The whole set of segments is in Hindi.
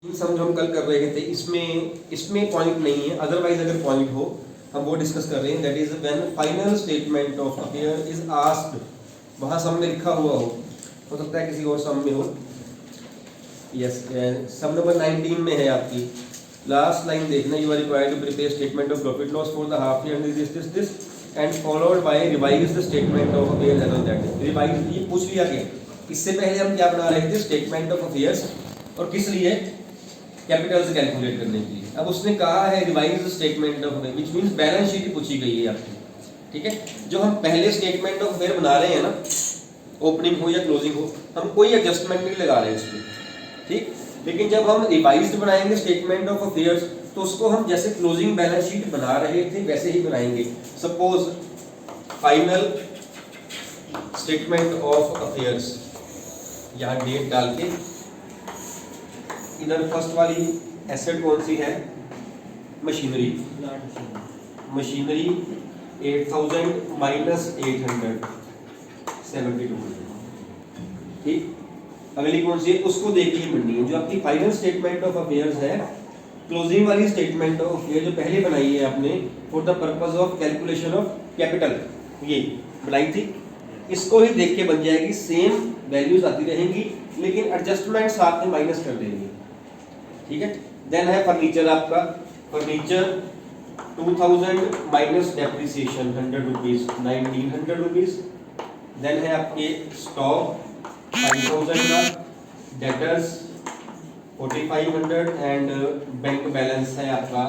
सम जो हम कल कर रहे थे इसमें पॉइंट नहीं है, अदरवाइज अगर पॉइंट हो हम वो डिस्कस कर रहे हैं। That is when final statement of affair is asked, वहाँ सम में लिखा हुआ हो सकता है किसी और सम में हो। यस, सम नंबर 19 में है आपकी लास्ट लाइन देखना, you are required to prepare statement of profit loss for the half year this and followed by revise the statement of affairs as on that day. Revise ये पूछ लिया गया, इससे पहले हम क्या बना रहे थे, स्टेटमेंट ऑफ अफेयर्स, और किस लिए, कैपिटल से कैलकुलेट करने के लिए। अब उसने कहा है revise statement of affair, which means balance sheet पूछी गई है आपकी, ठीक है। जो हम पहले स्टेटमेंट ऑफ अफेयर बना रहे हैं ना, ओपनिंग हो या क्लोजिंग हो, हम कोई एडजस्टमेंट नहीं लगा रहे इसमें, ठीक। लेकिन जब हम रिवाइज्ड बनाएंगे स्टेटमेंट ऑफ अफेयर्स तो उसको हम जैसे क्लोजिंग बैलेंस शीट बना रहे थे वैसे ही बनाएंगे। Suppose final statement of affairs, यहाँ डेट डाल के इधर फर्स्ट वाली एसेट कौन सी है, मशीनरी 8000 माइनस 800 72, ठीक। अगली कौन सी है, उसको देख के बननी है। जो आपकी फाइनल स्टेटमेंट ऑफ अफेयर्स है, क्लोजिंग वाली स्टेटमेंट ऑफ अफेयर जो पहले बनाई है आपने for the purpose of calculation of capital, ये बनाई थी, इसको ही देख के बन जाएगी। सेम वैल्यूज आती रहेंगी लेकिन एडजस्टमेंट साथ में माइनस कर देंगे, ठीक है। देन है फर्नीचर, आपका furniture 2000 minus depreciation 100 rupees 1900 rupees. Then है आपके स्टॉक 5000 का, डेटर्स 4500 एंड बैंक बैलेंस है आपका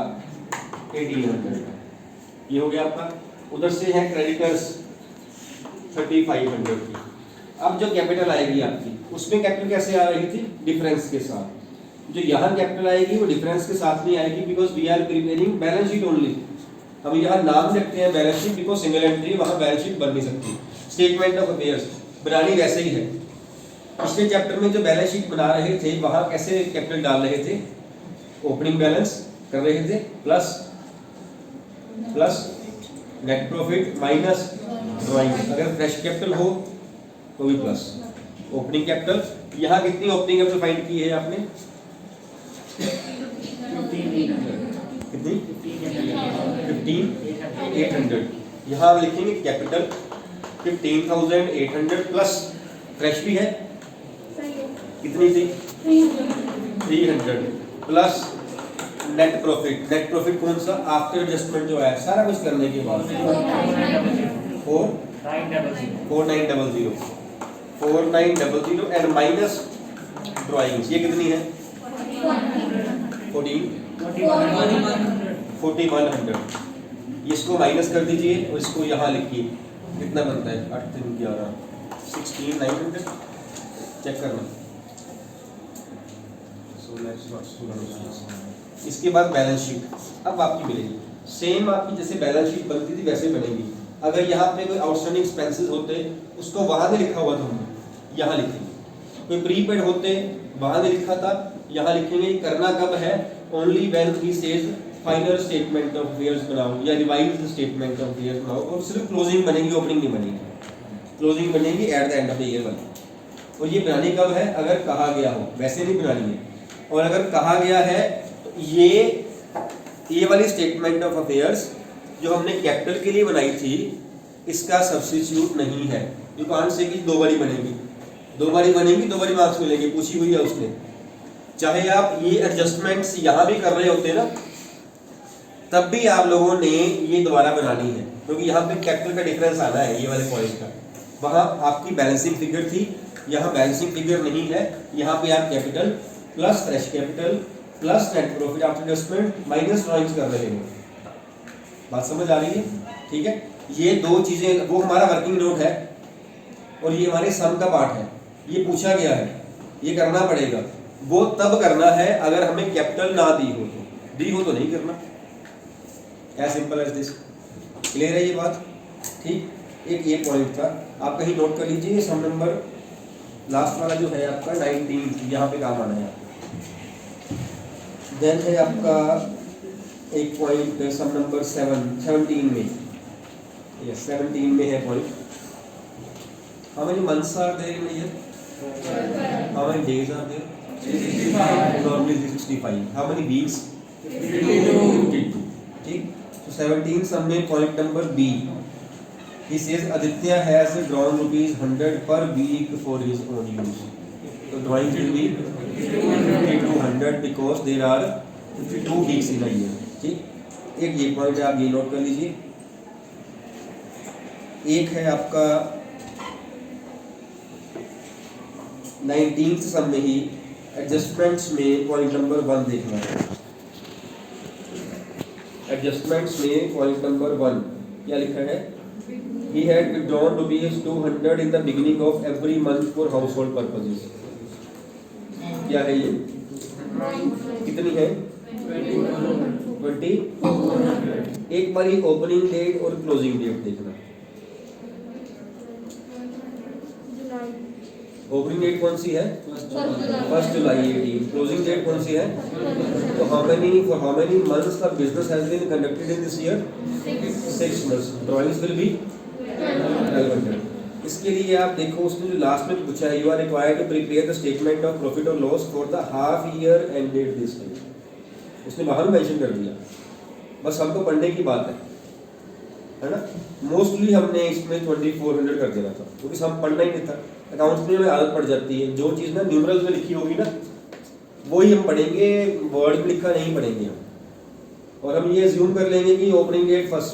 1800 का, ये हो गया आपका। उधर से है क्रेडिटर्स 3500 की। अब जो कैपिटल आएगी आपकी, उसमें कैपिटल कैसे आ रही थी, डिफरेंस के साथ। जो यहाँ कैपिटल आएगी वो डिफरेंस के साथ नहीं आएगी, because we are preparing balance sheet only. हम यहाँ नाम रखते हैं balance sheet because single entry, वहाँ बैलेंस शीट बन नहीं सकती। स्टेटमेंट ऑफ अफेयर्स बनानी वैसे ही है। पिछले चैप्टर में जो बैलेंस शीट बना रहे थे वहाँ कैसे कैपिटल डाल रहे थे, ओपनिंग बैलेंस कर रहे थे plus net profit minus drawing, अगर फ्रेश कैपिटल हो तो भी प्लस ओपनिंग कैपिटल। यहाँ कितनी ओपनिंग कैपिटल फाइंड की है आपने, कितनी 15800। यहाँ आप लिखेंगे कैपिटल 15800 प्लस फ्रेश भी है, कितनी थी 300 plus net profit. Net profit कौन सा, आफ्टर एडजस्टमेंट जो है सारा कुछ करने के बाद 4900 एंड माइनस ड्राइंग्स, ये कितनी है 4100। इसको माइनस कर दीजिए और इसको यहाँ लिखिए, कितना बनता है 8 3 11 16900, चेक करना। इसके बाद बैलेंस शीट अब आपकी मिलेगी, सेम आपकी जैसे बैलेंस शीट बनती थी वैसे बनेगी। अगर यहाँ पे कोई आउटस्टैंडिंग एक्सपेंसेस होते उसको वहां नहीं लिखा हुआ था, हमने यहाँ लिखेंगे। कोई प्रीपेड होते वहां नहीं लिखा था, यहाँ लिखेंगे। करना कब है, only when he says final statement of affairs बनाओ या रिवाइज्ड स्टेटमेंट ऑफ अफेयर्स बनाओ, और सिर्फ क्लोजिंग बनेगी, ओपनिंग नहीं बनेगी। क्लोजिंग बनेगी at the end of the year वाली। और ये बनानी कब है, अगर कहा गया हो, वैसे नहीं बनानी है। और अगर कहा गया है तो ये वाली स्टेटमेंट ऑफ अफेयर्स जो हमने कैपिटल के लिए बनाई थी इसका सब्स्टिट्यूट नहीं है। यू कांट से कि दो बारी बनेगी, दो बारी मार्क्स मिलेंगे, पूछी हुई है उसने। चाहे आप ये एडजस्टमेंट्स यहाँ भी कर रहे होते ना, तब भी आप लोगों ने ये दोबारा बनानी है, क्योंकि यहाँ पे कैपिटल का डिफरेंस आना है, ये वाले पॉइंट का। वहाँ आपकी बैलेंसिंग फिगर थी, यहाँ बैलेंसिंग फिगर नहीं है। यहाँ पे आप capital plus fresh capital plus net profit after adjustment minus drawings कर रहे हैं। बात समझ आ रही है, ठीक है। ये दो चीजें, वो हमारा वर्किंग नोट है और ये हमारे सम का पार्ट है। ये पूछा गया है, ये करना पड़ेगा। वो तब करना है अगर हमें कैपिटल ना दी हो तो नहीं करना। As simple as this. Clear है ये बात, ठीक। एक ये पॉइंट था, आप कहीं नोट कर लीजिए। सम नंबर लास्ट वाला जो है आपका 19, यहाँ पे काम आना है। देन है आपका एक पॉइंट सम नंबर 17 में, यस 17 में है point. How many months are there in a year, how many days are there, Normally 365. How many weeks? 52. ठीक. So 17 sum में point number B. He says Aditya has drawn ₹100 per week for his own use. So drawing will be 5200 because there are 52 weeks in a year. ठीक. एक ये पॉइंट है, आप ये नोट कर लीजिए. एक है आपका 19th सम में ही एडजस्टमेंट्स में पॉइंट नंबर 1 देखना है. एडजस्टमेंट्स में पॉइंट नंबर 1 क्या लिखा है? He had withdrawn ₹200 in the beginning of every month for household purposes. क्या है ये? कितनी है? 20. एक बार ही ओपनिंग डेट और क्लोजिंग डेट देखना. ओपनिंग डेट कौन सी है? 1 जुलाई 18. क्लोजिंग डेट कौन सी है? तो how many months the business has been conducted in this year? 6 months. Drawings will be 1200. इसके लिए आप देखो, उसने जो लास्ट में पूछा है, you are required to prepare the statement of profit और loss for the half year ended this time. उसने बाहर मेंशन कर दिया, बस हमको पढ़ने की बात है ना. मोस्टली हमने इसमें 2400 कर देना था क्योंकि हम पढ़ना ही नहीं था. अकाउंट्स में आदत पड़ जाती है, जो चीज़ ना न्यूमरल्स में लिखी होगी ना वही हम पढ़ेंगे, वर्ड में लिखा नहीं पढ़ेंगे हम. और हम ये अज्यूम कर लेंगे कि ओपनिंग डेट 1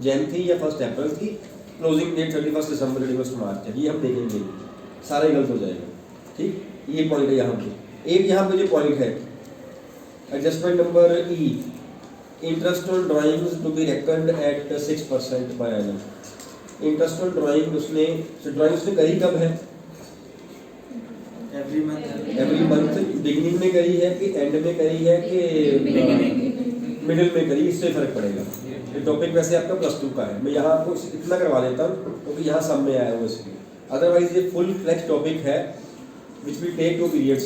जैन थी या 1 अप्रैल थी, क्लोजिंग डेट 31 दिसंबर 31 मार्च है. ये हम देखेंगे, सारा ही गलत हो जाएगा. ठीक, ये पॉइंट है यहाँ पे. एक यहाँ पे जो पॉइंट है adjustment number E, interest on drawings to be reckoned at 6% per annum. Interest on drawing उसने करी कब है? Every month. बिगिनिंग में करी है कि एंड में करी है कि मिडिल में करी, इससे फर्क पड़ेगा. ये टॉपिक वैसे आपका +2 का है, मैं यहाँ आपको इतना करवा देता हूँ क्योंकि यहाँ सब में आया हुआ इसलिए. अदरवाइज ये फुल फ्लेक्स टॉपिक है विच विल टेक 2 periods.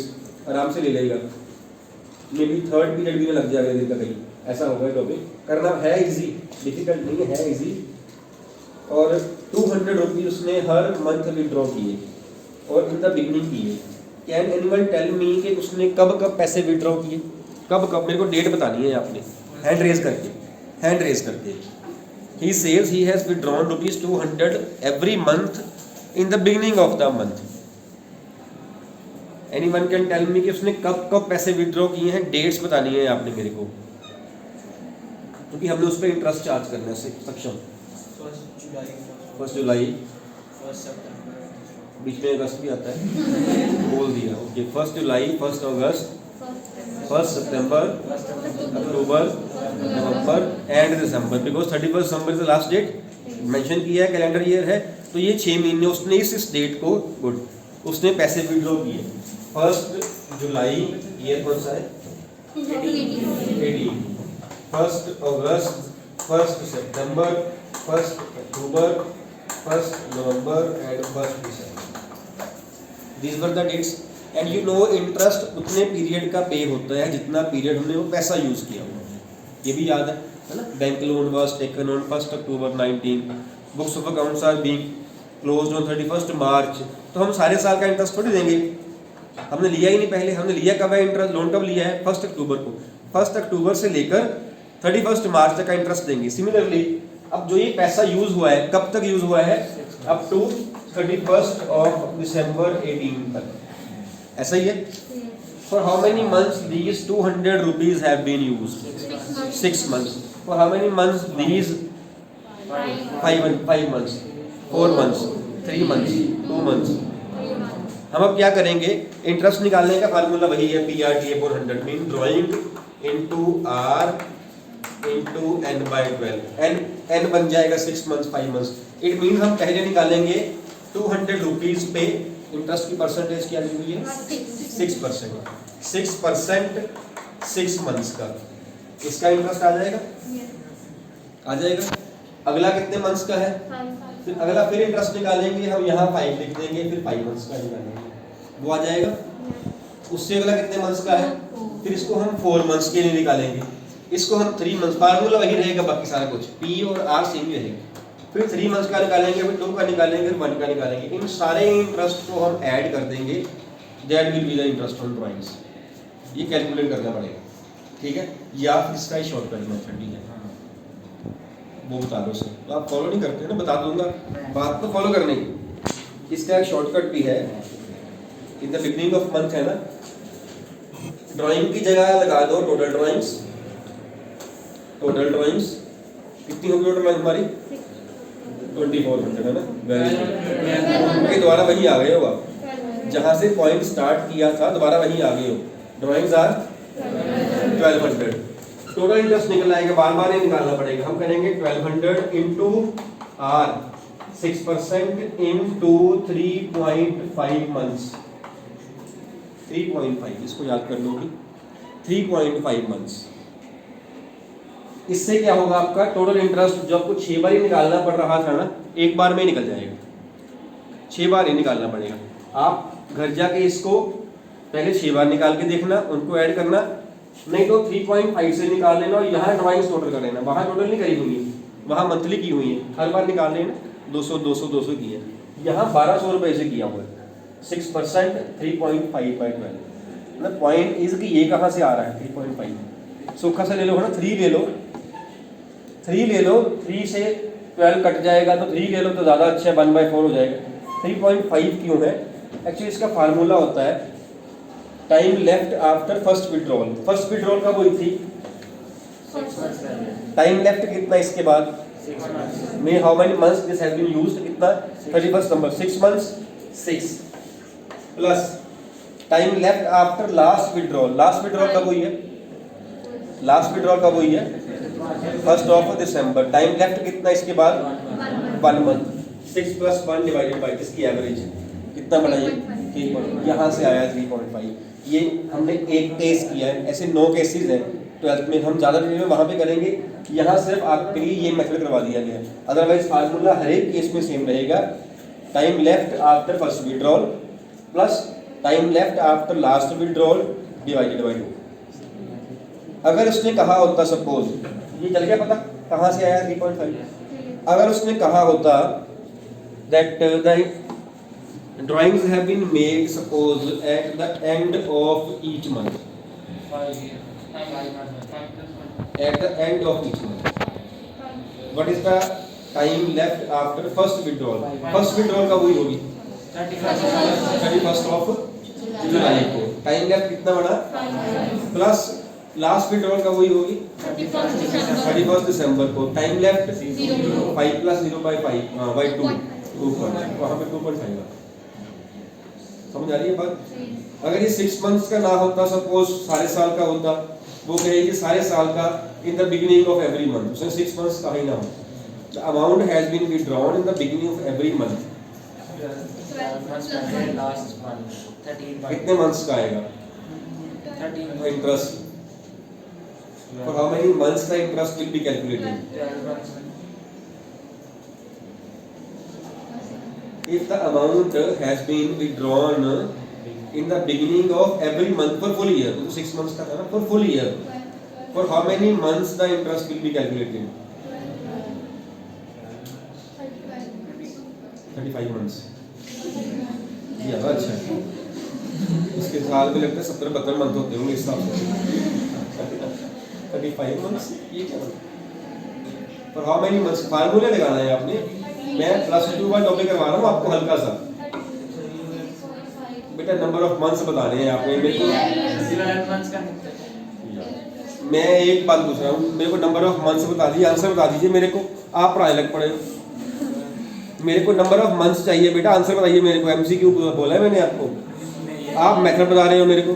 आराम से ले लेगा, मे बी 3rd पीरियड भी लग जाएगा दिन का कहीं, ऐसा होगा. टॉपिक करना है इजी, डिफिकल्ट नहीं है इजी. और 200 रुपीज उसने हर मंथ विड्रॉ किए और इन द बिगनिंग किए. कैन एनीवन टेल मी कि उसने कब कब पैसे विड्रॉ किए? कब कब? मेरे को डेट बतानी है आपने, हैंड रेज करके. He says he has withdrawn ₹200 every month in the beginning of the month. Anyone can tell me कि उसने कब कब पैसे विड्रॉ किए हैं? डेट्स बतानी है आपने मेरे को, क्योंकि हमने उस पर इंटरेस्ट चार्ज करने से सक्षम. 1 जुलाई, बीच में अगस्त भी आता है, बोल दिया. Okay, 1 July, 1 August, 1 September, October, November and December, because 31 December is the last date mention किया है, कैलेंडर ईयर है. तो ये 6 महीने उसने इस डेट को उसने पैसे विड्रॉ किए. 1 जुलाई ईयर कौन सा है? 18. 1 अगस्त, 1 सितंबर, 1 अक्टूबर, 1 नवंबर एंड 1 दिसंबर. These were the dates. And you know interest उतने पीरियड का पे होता है जितना पीरियड हमने वो पैसा यूज किया हुआ है. ये भी याद है ना. Bank loan was taken on 1 October 19. Books of accounts are being closed on 31 March. तो हम सारे साल का इंटरेस्ट थोड़ी देंगे, हमने लिया ही नहीं. पहले हमने लिया कब है इंटरेस्ट? लोन कब लिया है? 1 अक्टूबर को. 1 अक्टूबर से लेकर 31 मार्च तक का इंटरेस्ट देंगे. सिमिलरली अब जो ये पैसा यूज हुआ है, कब तक यूज हुआ है? अप टू 31 दिसंबर 18 तक. ऐसा ही है. For how many months these 200 rupees have been used? 6 months. For how many months these? 5 months, 4 months, 3 months, 2 months. हम अब क्या करेंगे? इंटरेस्ट निकालने का फार्मूला वही है, PRTA 400 mean drawing into R into n/12. n बन जाएगा 6 months, 5 months. इट मीन हम पहले निकालेंगे 200 रुपीज पे इंटरेस्ट की परसेंटेज क्या ली हुई है? 6%. 6% 6 months का, इसका इंटरेस्ट आ जाएगा. आ जाएगा. अगला कितने मंथ्स का है? फिर अगला फिर इंटरेस्ट निकालेंगे हम, यहाँ 5 लिख देंगे, फिर 5 months का निकालेंगे, वो आ जाएगा. उससे अगला कितने मंथ्स का है? फिर इसको हम 4 months के लिए निकालेंगे, इसको हम 3 months. फार्मूला वही रहेगा, बाकी सारा कुछ P और R सेम ही रहेगा. फिर 3 months का निकालेंगे, फिर 2 का निकालेंगे, फिर 1 का निकालेंगे. इन सारे इंटरेस्ट को हम ऐड कर देंगे, that will be the interest on drawings. ये कैलकुलेट करना पड़ेगा, ठीक है। या फिर इसका ही शॉर्टकट मेथड भी है, वो बता दो सर। तो आप फॉलो नहीं करते ना, बता दूंगा, बात तो फॉलो करने की। इसका एक शॉर्टकट भी है, इन द बिगनिंग ऑफ मंथ है ना, ड्राइंग की जगह लगा दो टोटल ड्राइंग्स। टोटल ड्राइंग्स कितनी होगी टोटल ड्राइंग हमारी? 2400 है ना, वेरी गुड। के द्वारा वहीं आ गए हो आप, जहाँ से पॉइंट स्टार्ट किया था दोबारा वहीं आ गए हो। Drawings are 1200। टोटल इंटरेस्ट निकल आएगा, बार बार नहीं निकालना पड़ेगा। हम करेंगे 1200 इंटू आर 6% इंटू 3.5 मंथ्स। 3.5 इसको याद कर लोगे, 3.5 मंथ्स। इससे क्या होगा आपका टोटल इंटरेस्ट, जो आपको 6 बार ही निकालना पड़ रहा था ना, एक बार में ही निकल जाएगा। 6 बार ही निकालना पड़ेगा। आप घर जाके इसको पहले 6 बार निकाल के देखना, उनको ऐड करना, नहीं तो 3.5 से निकाल लेना और यहाँ ड्राइंग्स टोटल कर लेना। वहाँ टोटल नहीं करी हुई है, वहाँ मंथली की हुई है, हर बार निकाल लेना। 200 200 200 की है, यहाँ 1200 रुपये से किया हुआ है। 6% 3.5/12। मतलब पॉइंट इज कि ये कहाँ से आ रहा है 3.5। सूखा से ले लो ना, 3 ले लो, 3 ले लो, 3 से 12 कट जाएगा तो 3 ले लो तो ज़्यादा अच्छा है, 1/4 हो जाएगा। 3.5 क्यों है? एक्चुअली इसका फार्मूला होता है time left after first withdrawal. First withdrawal कब हुई थी? टाइम लेफ्ट कितना इसके बाद में, how many months this has been used, कितना? 31 number, 6 months 6 plus time left after last withdrawal. Last withdrawal कब हुई है? लास्ट विड्रॉल कब हुई है? 1 दिसंबर। टाइम लेफ्ट कितना इसके बाद? 1 मंथ। 6 + 1 डिवाइडेड बाय इसकी एवरेज कितना बना? ये 3. यहाँ से आया 3.5। ये हमने एक केस किया है, ऐसे 9 केसेस हैं 12th में। हम ज़्यादा डिटेल में वहाँ पे करेंगे, यहाँ सिर्फ आपके लिए ये मेथड करवा दिया गया है। अदरवाइज फार्मूला हर एक केस में सेम रहेगा। Time left after first withdrawal plus time left after last withdrawal divided by 2। अगर उसने कहा होता, सपोज ये चल गया पता कहाँ से आया 3.5, अगर उसने कहा होता that the drawings have been made suppose at the end of each month, at the end of each month, what is the time left after first withdrawal? first withdrawal कब हुई होगी? 31st of जुलाई को। टाइम लेफ्ट कितना बना? प्लस लास्ट विड्रॉल कब हुई होगी? 31 दिसंबर को। टाइम लेफ्ट 5 + 0/5 बाय 2 वहाँ पे 2.5। समझ आ रही है बात? अगर ये 6 मंथ्स का ना होता, सपोज सारे साल का होता, वो कहेगी सारे साल का in the beginning of every month, उसने 6 मंथ्स का ही ना हो। The amount has been withdrawn in the beginning of every month. कितने मंथ्स का आएगा interest? For how many months का interest will be calculated? If the amount has been withdrawn in the beginning of every month for full year, तो 6 months का था ना, for full year, for how many months the interest will be calculated? 35 months। ये अच्छा है, इसके साल में लगता है 17-72 मंथ होते होंगे इस हिसाब से। 35 months ये क्या? for how many months? फार्मूले लगाना है आपने। मैं +2 का टॉपिक करवा रहा हूँ आपको हल्का सा, बेटा नंबर ऑफ मंथ्स बताने हैं आपने मेरे को। मैं एक बात पूछ रहा हूँ, मेरे को नंबर ऑफ मंथ्स बता दीजिए, आंसर बता दीजिए मेरे को। आप पढ़ाने लग पड़े हो, मेरे को नंबर ऑफ मंथ्स चाहिए बेटा, आंसर बताइए मेरे को। MCQ बोला है मैंने आपको, आप मेथड बता रहे हो मेरे को।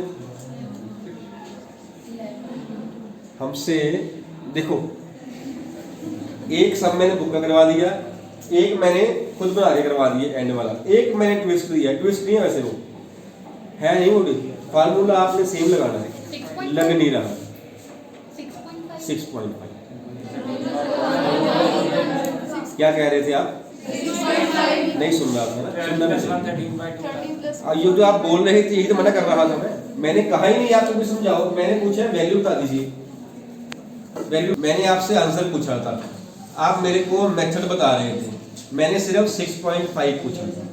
हमसे देखो, एक सब मैंने बुक का करवा दिया, एक मैंने खुद बना के करवा दिया एंड वाला, एक मैंने ट्विस्ट दिया। ट्विस्ट नहीं है वैसे, वो है नहीं, वो फार्मूला आपने सेम लगाना है, लग नहीं रहा। 6.5 क्या कह रहे थे आप? नहीं सुन रहा था ना, सुनना नहीं। ये जो आप बोल रहे थे यही तो मना कर रहा था मैंने कहा ही नहीं आपको भी समझाओ। मैंने पूछा वैल्यू बता दीजिए, वैल्यू। मैंने आपसे आंसर पूछा था, आप मेरे को मेथड बता रहे थे, मैंने सिर्फ 6.5 पूछा था।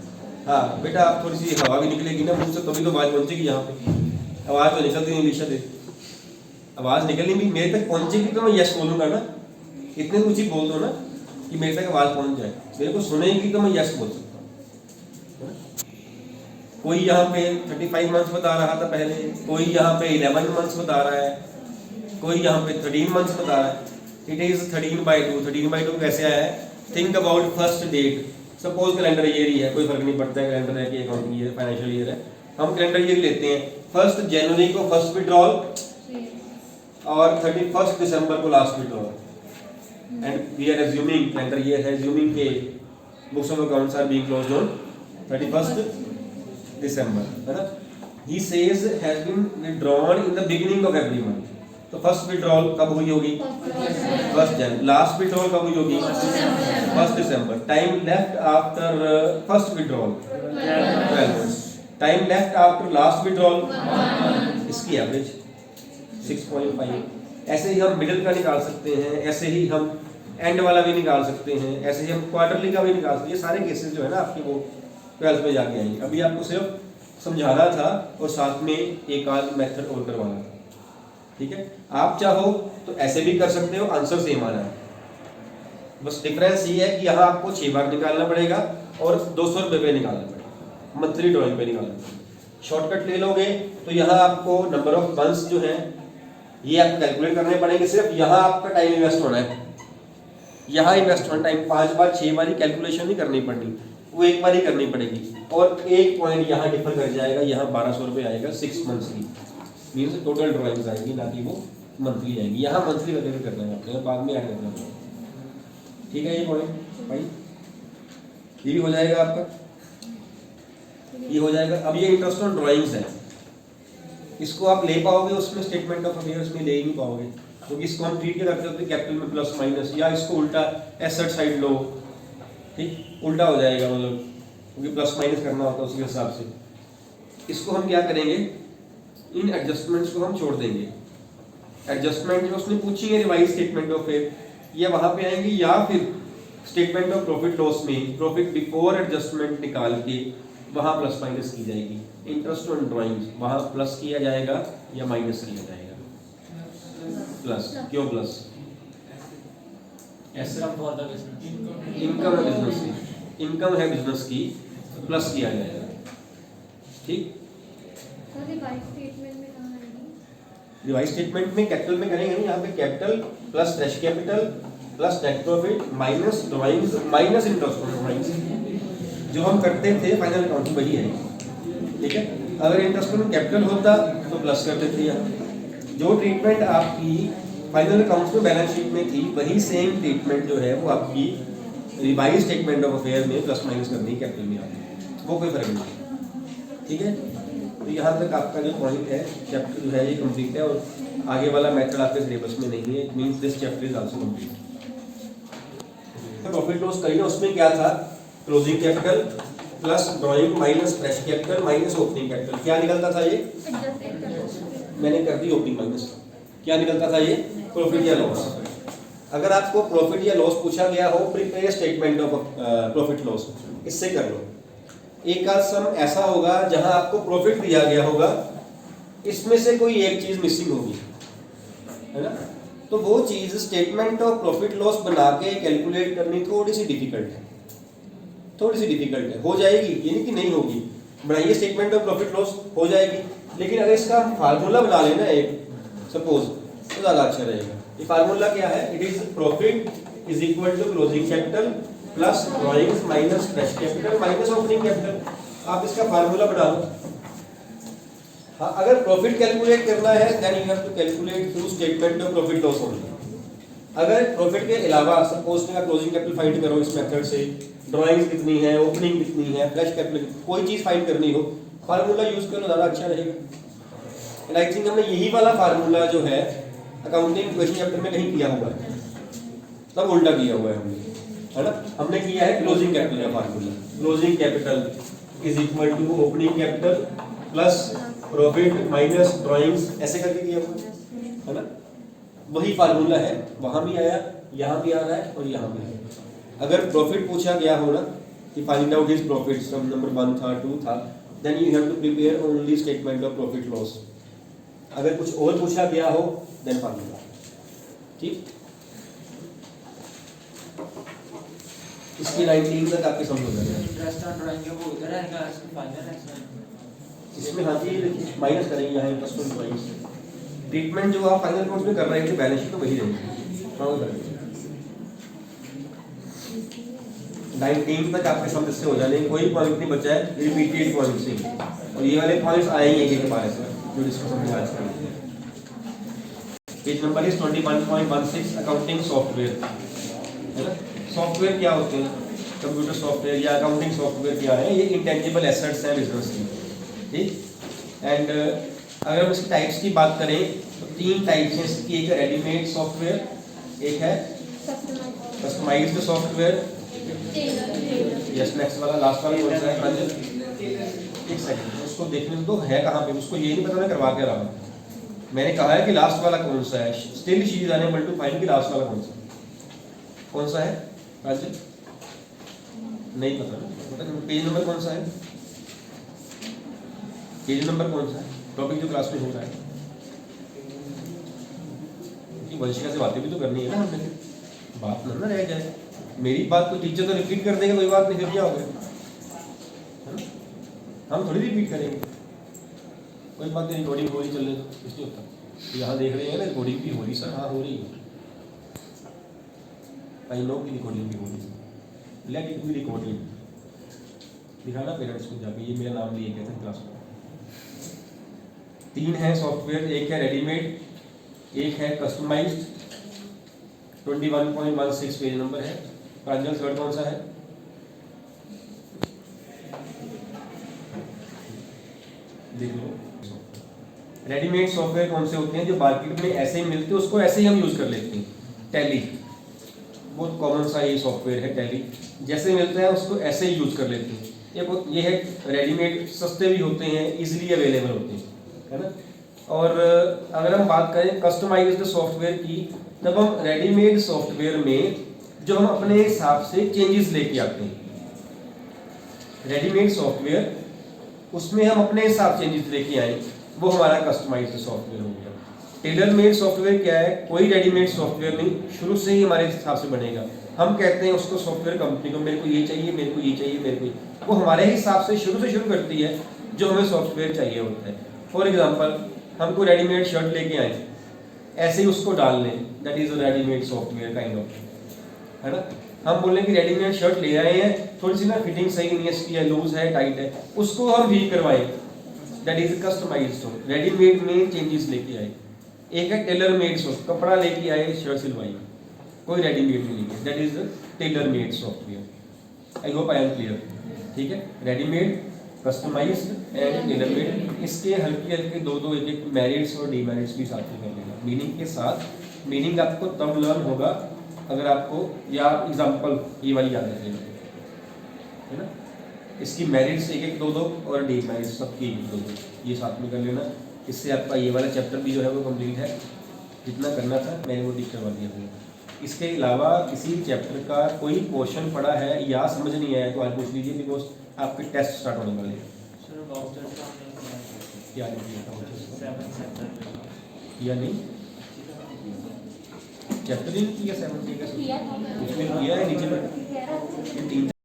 हाँ बेटा, आप थोड़ी सी हवा भी निकलेगी ना मुझसे, तभी तो बात पहुंचेगी यहाँ पे। आवाज़ तो निकलती नहीं अलीशा दे, आवाज़ निकलनी भी मेरे तक पहुंचेगी तो मैं यस बोलूँगा ना, इतने ऊँची बोल दो ना कि मेरे तक आवाज़ पहुंच जाए, मेरे को सुनेगी तो मैं यस बोल सकता हूँ। कोई यहाँ पे 35 मंथ्स बता रहा था पहले, कोई यहाँ पे 11 मंथ्स बता रहा है, कोई यहाँ पे 13 मंथ्स बता रहा है। It is 13/2। 13/2 कैसे आया है? Think about first date. Suppose calendar year ही है, कोई फर्क नहीं पड़ता है कैलेंडर है कि अकाउंटिंग ईयर फाइनेंशियल ईयर है, हम कैलेंडर ईयर लेते हैं। 1 जनवरी को फर्स्ट विड्रॉल और 31 दिसंबर को last withdrawal, and we are assuming calendar year है, एज्यूमिंग के books of accounts are being closed on 31 December, है ना। He says has been withdrawn in the beginning of every month. तो फर्स्ट विड्रॉल कब हुई होगी? 1 जनवरी। लास्ट विड्रॉल कब हुई होगी? 1 दिसंबर। Time left after first withdrawal 12 months. Time left after last withdrawal, इसकी एवरेज 6.5। ऐसे ही हम मिडिल का निकाल सकते हैं, ऐसे ही हम एंड वाला भी निकाल सकते हैं, ऐसे ही हम क्वार्टरली का भी निकाल सकते हैं। ये सारे केसेस जो है ना आपके वो 12th में जाके आएंगे। अभी आपको सिर्फ समझाना था और साथ में एक आध मेथड और करवाना था, ठीक है। आप चाहो तो ऐसे भी कर सकते हो, आंसर सेम आना है, बस डिफरेंस ये है कि यहाँ आपको 6 बार निकालना पड़ेगा और 200 रुपये पे निकालना पड़ेगा, मंथली ड्राइंग पे निकालना पड़ेगा। शॉर्टकट ले लोगे तो यहाँ आपको नंबर ऑफ मंथ्स जो है ये आपको कैलकुलेट करने पड़ेंगे। सिर्फ यहाँ आपका टाइम इन्वेस्ट होना है, यहाँ इन्वेस्ट होना टाइम 5 बार 6 बार कैलकुलेशन नहीं करनी पड़नी, वो एक बार ही करनी पड़ेगी। और एक पॉइंट यहाँ डिफर कर जाएगा, यहाँ 1200 रुपये आएगा 6 मंथ्स की, मीन्स टोटल ड्राइंग्स आएगी, ना कि वो मंथली आएगी। यहाँ मंथली वगैरह करना है आपने, बाद में ऐड करना है, ठीक है। ये पॉइंट भाई ये भी हो जाएगा आपका, ये हो जाएगा। अब ये इंटरेस्ट ऑन ड्राइंग्स है, इसको आप ले पाओगे उसमें स्टेटमेंट ऑफ अफेयर्स में ले ही नहीं पाओगे, क्योंकि इसको हम ट्रीट क्या करते होते हैं कैपिटल में प्लस माइनस, या इसको उल्टा एसेट साइड लो, ठीक उल्टा हो जाएगा, मतलब क्योंकि प्लस माइनस करना होता है उसके हिसाब से। इसको हम क्या करेंगे, इन एडजस्टमेंट्स को हम छोड़ देंगे। एडजस्टमेंट जो उसने पूछी है रिवाइज स्टेटमेंट ऑफ फेयर, ये वहां पे आएंगे, या फिर स्टेटमेंट ऑफ प्रॉफिट लॉस में प्रॉफिट बिफोर एडजस्टमेंट निकाल के वहां प्लस माइनस की जाएगी। इंटरेस्ट ऑन ड्राइंग्स वहां प्लस किया जाएगा या माइनस किया जाएगा? प्लस। क्यों प्लस? इनकम है बिजनेस की, इनकम है बिजनेस की, तो प्लस किया जाएगा, ठीक। रिवाइज स्टेटमेंट में कैपिटल में करेंगे, यहाँ पे capital plus fresh capital plus net profit minus drawings minus interest on drawings, जो हम करते थे फाइनल अकाउंट में वही है, ठीक है। अगर इंटरेस्ट ऑन कैपिटल होता तो प्लस कर देते हैं। जो ट्रीटमेंट आपकी फाइनल अकाउंट्स में बैलेंस शीट में थी, वही सेम ट्रीटमेंट जो है वो आपकी रिवाइज स्टेटमेंट ऑफ अफेयर में प्लस माइनस करनी है कैपिटल में आपकी, वो कोई फर्क नहीं, ठीक है। तो यहाँ तक आपका जो पॉइंट है चैप्टर जो है ये कंप्लीट है, और आगे वाला मेथड आपके सिलेबस में नहीं है। It means this chapter is also complete. Profit loss करी ना, उसमें क्या था, closing capital plus drawing minus fresh capital minus opening capital. क्या निकलता था ये? मैंने कर दी ओपनिंग माइनस। क्या निकलता था ये? प्रॉफिट या लॉस। अगर आपको प्रॉफिट या लॉस पूछा गया हो, prepare statement of profit loss, इससे कर लो। एक आध सम ऐसा होगा जहां आपको प्रॉफिट दिया गया होगा, इसमें से कोई एक चीज मिसिंग होगी, है ना, तो वो चीज स्टेटमेंट ऑफ प्रॉफिट लॉस बना के कैलकुलेट करनी थोड़ी सी डिफिकल्ट है, थोड़ी सी डिफिकल्ट है। हो जाएगी ये नहीं कि नहीं होगी, बनाइए स्टेटमेंट ऑफ प्रॉफिट लॉस हो जाएगी, लेकिन अगर इसका फार्मूला बना लेना एक सपोज, तो ज़्यादा अच्छा रहेगा। ये फार्मूला क्या है? It is profit is equal to closing capital plus drawings minus fresh capital minus opening capital. आप इसका फार्मूला बना लो। हाँ, अगर प्रॉफिट कैलकुलेट करना है then you have to calculate through statement of profit loss only. अगर प्रॉफिट के अलावा सपोज का क्लोजिंग कैपिटल फाइंड करो इस मेथड से, ड्राइंग्स कितनी है, ओपनिंग कितनी है, फ्रेश कैपिटल, कोई चीज फाइंड करनी हो, फार्मूला यूज करो, ज़्यादा अच्छा रहेगा। एंड आई थिंक हमने यही वाला फार्मूला जो है अकाउंटिंग क्वेश्चन चैप्टर में कहीं किया हुआ है, तब उल्टा किया हुआ है हमने, है ना। हमने किया है क्लोजिंग कैपिटल का formula, closing capital is equal to opening capital plus profit minus drawings, ऐसे करके किया हुआ है ना। वही फार्मूला है, वहां भी आया, यहाँ भी आ रहा है और यहाँ भी आया। अगर प्रॉफिट पूछा गया हो ना कि find out his profit, sum number 1 था 2 था, then you have to prepare only statement of profit loss. अगर कुछ और पूछा गया हो देन फार्मूला। ठीक, इसकी 19 तक आपके समझ हो जाएगा। इंटरेस्ट ऑन ड्राइंग वो इधर आएगा, इसकी फाइनल है इसमें हाँ जी माइनस करेंगे यहाँ इंटरेस्ट ऑन ड्राइंग। ट्रीटमेंट जो आप फाइनल कोर्स में कर रहे थे बैलेंस शीट तो वही रहेगी। हाँ करेंगे 19 तक आपके समझ से हो जाने, कोई पॉइंट नहीं बचा है, रिपीटेड पॉइंट्स ही, और ये वाले पॉइंट्स आएंगे एक के बारे में जो डिस्कशन में आज करेंगे। Page number is 21.16 accounting software, है ना। सॉफ्टवेयर क्या होते हैं, कंप्यूटर सॉफ्टवेयर या अकाउंटिंग सॉफ्टवेयर क्या है, ये इंटेंजिबल एसेट्स हैं बिजनेस की। ठीक, एंड अगर हम इसकी टाइप्स की बात करें तो 3 टाइप्स हैं इसकी। एक है रेडीमेड सॉफ्टवेयर, एक है कस्टमाइज्ड सॉफ्टवेयर, यस नेक्स्ट वाला लास्ट वाला कौन सा है? एक सेकंड उसको देखने दो है कहाँ पे, उसको ये नहीं पता मैं करवा के रहा हूँ। मैंने कहा है कि लास्ट वाला कौन सा है, still she is unable to find कि लास्ट वाला कौन सा है राजन? नहीं पता ना, पेज नंबर कौन सा है, पेज नंबर कौन सा है, टॉपिक जो क्लास में हो रहा है। वंशिका से बातें भी तो करनी है ना हमने, बात ना रह जाए। मेरी बात तो टीचर तो रिपीट कर देगा, कोई बात नहीं, फिर क्या हो गया, हम थोड़ी रिपीट करेंगे। कोई बात नहीं, रिकॉर्डिंग हो रही चलने दो, कुछ नहीं होता। यहाँ देख रहे हैं ना रिकॉर्डिंग भी हो रही सर, हाँ हो रही है, आई नो की रिकॉर्डिंग भी हो रही है, लेट इट बी रिकॉर्डिंग। दिखाना पेरेंट्स को जाके ये मेरा नाम लिए कहते हैं क्लास में। 3 है सॉफ्टवेयर, एक है रेडीमेड, एक है कस्टमाइज्ड। 21.16 पेज नंबर है। प्रांजल थर्ड कौन सा है? देख लो, रेडीमेड सॉफ्टवेयर कौन से होते हैं जो मार्केट में ऐसे ही मिलते हैं, उसको ऐसे ही हम यूज कर लेते हैं। टैली बहुत कॉमन सा ये सॉफ्टवेयर है, टैली जैसे मिलता है उसको ऐसे ही यूज कर लेते हैं। ये है रेडीमेड, सस्ते भी होते हैं, इजीली अवेलेबल होते हैं, है ना। और अगर हम बात करें कस्टमाइज्ड सॉफ्टवेयर की, तब हम रेडीमेड सॉफ्टवेयर में जो हम अपने हिसाब से चेंजेस लेके आते हैं, रेडीमेड सॉफ्टवेयर उसमें हम अपने हिसाब चेंजेस लेके आए, वो हमारा कस्टमाइज्ड सॉफ्टवेयर हो गया। टेलर मेड सॉफ्टवेयर क्या है? कोई रेडीमेड सॉफ्टवेयर नहीं, शुरू से ही हमारे हिसाब से बनेगा। हम कहते हैं उसको सॉफ्टवेयर कंपनी को, मेरे को ये चाहिए, मेरे को ये चाहिए, मेरे को, वो हमारे हिसाब से शुरू करती है जो हमें सॉफ्टवेयर चाहिए होता है। फॉर एग्जाम्पल हमको रेडीमेड शर्ट लेके आए, ऐसे ही उसको डाल लें, that is a readymade software kind of, है ना। हम बोलें कि रेडीमेड शर्ट ले आए हैं, थोड़ी सी ना फिटिंग सही नहीं है इसकी, है लूज है, टाइट है, उसको हम ठीक करवाएं, दैट इज कस्टमाइज्ड। रेडीमेड में चेंजेस लेके आए। एक है टेलर मेड सॉफ्टवेयर, कपड़ा लेके आए, शर्ट सिलवाई, कोई रेडीमेड नहीं है, that is tailor made software. I hope I am clear. ठीक है, readymade, customised and tailor made. इसके हल्के हल्के दो एक मेरिट्स और डीमेरिट्स भी साथ में कर लेना, मीनिंग के साथ। मीनिंग आपको तब लर्न होगा अगर आपको, या एग्जांपल ये वाली याद रखेगा, है ना। इसकी मेरिट्स एक दो और डीमेरिट्स सबकी एक दो, ये साथ में कर लेना। इससे आपका ये वाला चैप्टर भी जो है वो कंप्लीट है। जितना करना था मैंने वो टिक करवा दिया है। इसके अलावा किसी चैप्टर का कोई पोर्शन पड़ा है या समझ नहीं आया तो आप पूछ लीजिए, बिकॉज आपके टेस्ट स्टार्ट होने वाले हैं। क्या नहीं किया नहीं, चैप्टर नहीं किया 7 किया, उसमें किया है नीचे में 3